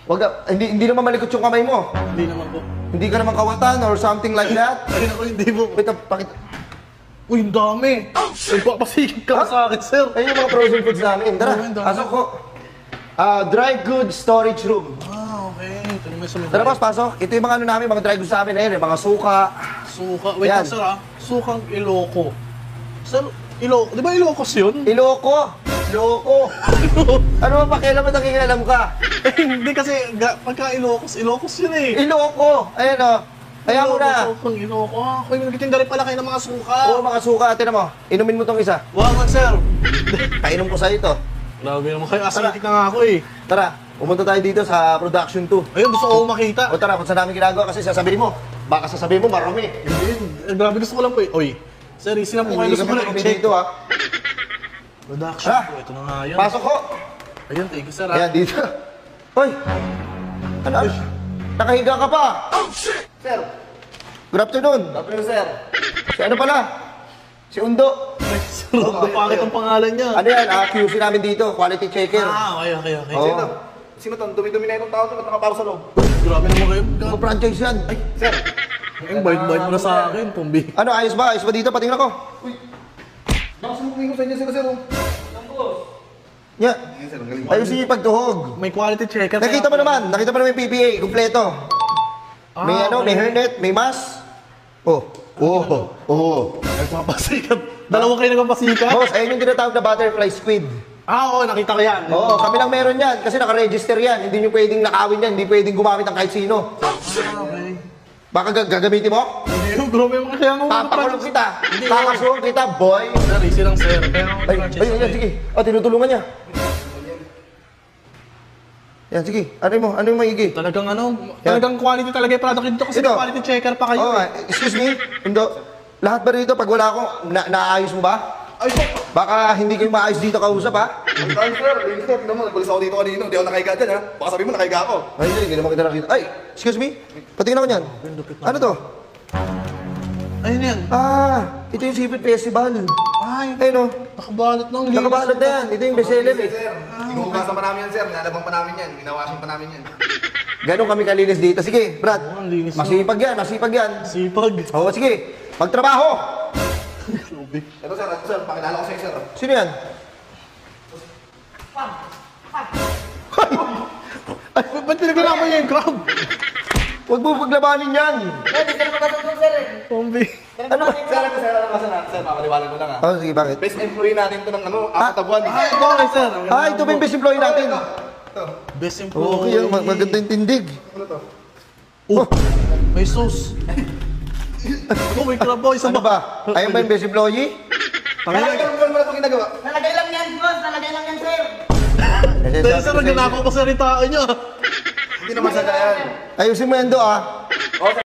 Wag ka, hindi naman malikot yung kamay mo. Hindi naman po. Hindi ka naman kawatan or something like that. Ayun ako, hindi po. Wait, pakita. Uy, ang dami. Nagpapasigil ka sa akin, sir. Ayun yung mga frozen foods namin. Tara, Ayun, dami. pasok ko. Dry goods storage room. Okay. Ito naman sa mga... Tara boss, pasok. Ito yung mga ano namin, mga dry goods namin. Ayun, yung mga suka. Suka. Wait Yan. lang, sir, Sukang Iloko. Sir, Iloko. Di ba Ilocos yun? Iloko! Iloko! Ano ba pakialam mo nakikialam ka? Hindi kasi, pagka Ilocos yun eh. Iloko! Ayan o. Kaya mo na. Sukang Iloko. Uy, nagtitinda rin pala kayo ng mga suka. Oo, mga suka. Tignan mo. Inumin mo tong isa. Wag man, sir. Painom ko sa'yo ito. Grabe naman kayo. Asintik na nga ako eh. Tara, pumunta tayo dito sa production 2. Ayun, gusto ko makita. O tara, kung saan namin ginagawa kasi sasabihin mo. Baka sasabihin mo, marami. Grabe, gusto ko lang po eh. Uy, sir, isin na po kayo. Hindi Gusto ko kami lang marami i-check. dito ha. Production Ah! po. Ito na nga yan. Pasok ko. Ayun, thank you, sir. Ayan, dito. Hoy! Ano? Nakahiga ka pa. Sir. Good afternoon. Good afternoon, sir. Si ano pala? Si Undo. Sir, pangit ang pangalan niya. Ano yan? QC namin dito. Quality checker. Okay. Oo. Sino to? Dumi-dumi na itong tao to, ba't nakaparo sa loob? Grabe naman kayo. Ang franchise yan. Ay, Sir, Ang bait-bait mo na sa akin, Pumbi. ano, ayos ba? Ayos ba dito? Patingin ako. baka sumukuhin ko sa inyo sila, sir. Nya. Ayun, sir, ang galing. Ayos yung pagtuhog. May quality checker. Nakita mo naman yung PPA, kumpleto. May ano, may hairnet, may mask. Oh. Nagpapasikat. Dalawa kayo nagpapasikat? Boss, ayun yung tinatawag na butterfly squid. Oo, nakita ko yan. Oo, kami lang meron yan kasi naka-register yan. Hindi nyo pwedeng nakawin yan, hindi pwedeng gumamit ng kahit sino. Okay. Baka gagamitin mo? Hindi yung grabe mo kaya nga Papakulong kita. Kakasuhan kita, boy. Sir, easy lang, sir. Kaya ako Ay, sige. Tinutulungan niya. Yan, sige. Ano yung maigi? Talagang quality talaga yung product dito kasi Ito. quality checker pa kayo. Oo, excuse me. Undo. Lahat ba rito, pag wala ako, naayos mo ba? Ay, po! Baka hindi kayo maayos dito kausap, ha? Ay, sir, ayun, sir, tignan mo, nagbalis ako dito kanino. Hindi ako nakahiga dyan, ha? Baka sabihin mo, nakahiga ako. Ay, hindi naman kita nakita. Ay, excuse me. Patingin ako niyan. Ano to? Ayun yan. Ito yung Seafood Festival. Ay, Ayun o. nakabalot ng linis. Nakabalot na yan. Ito yung bestseller eh. Sir, inuhugasan pa namin yan, sir. Nalabang pa namin yan. Minawasin pa namin yan. Ganon kami kalinis dito. Sige, Brad. ang linis na. Masipag yan. Sipag. Oo, sige. Magtrabaho. Ito, sir, pakilala ko sa'yo, sir. Sino yan? Ay, ba't pinaglalaman niya yung crab? Huwag mo paglabanin yan. Pumbi. Ano ba? Sir, papaliwanag ko lang, ha? Oh, sige, bakit? Best employee natin to ng ano, apat na buwan. Okay, sir. Ito ba yung best employee natin? Best Okay, employee. maganda yung tindig. Ano to? May sauce. May crab po. Isa Ano ba? Ayun ba yung best employee? Ilang buwan mo na itong ginagawa? Nalagay lang yan, boss. Nalagay lang yan, sir. Dahil sir, nagnanakaw pa sa ritaan niya. Hindi naman sa yan. Ayusin mo yan do, ah.